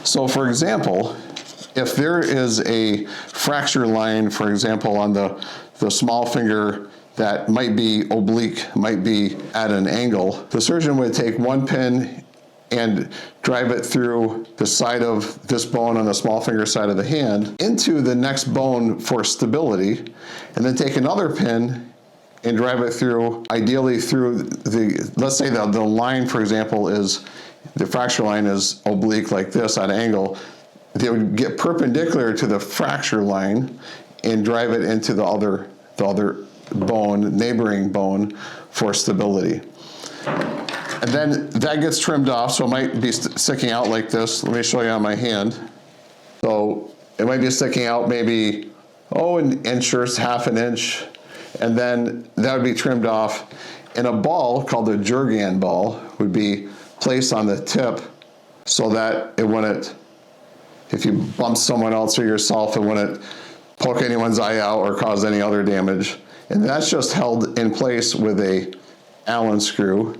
So for example, if there is a fracture line, for example, on the small finger that might be oblique, might be at an angle, the surgeon would take one pin and drive it through the side of this bone on the small finger side of the hand into the next bone for stability, and then take another pin and drive it through, ideally through the, let's say the line, for example, is, the fracture line is oblique like this at an angle. They would get perpendicular to the fracture line and drive it into the other bone, neighboring bone, for stability. And then that gets trimmed off, so it might be sticking out like this. Let me show you on my hand. So it might be sticking out maybe, an inch or half an inch, and then that would be trimmed off. And a ball called a Jurgen ball would be placed on the tip so that it wouldn't, if you bump someone else or yourself, it wouldn't poke anyone's eye out or cause any other damage. And that's just held in place with a Allen screw.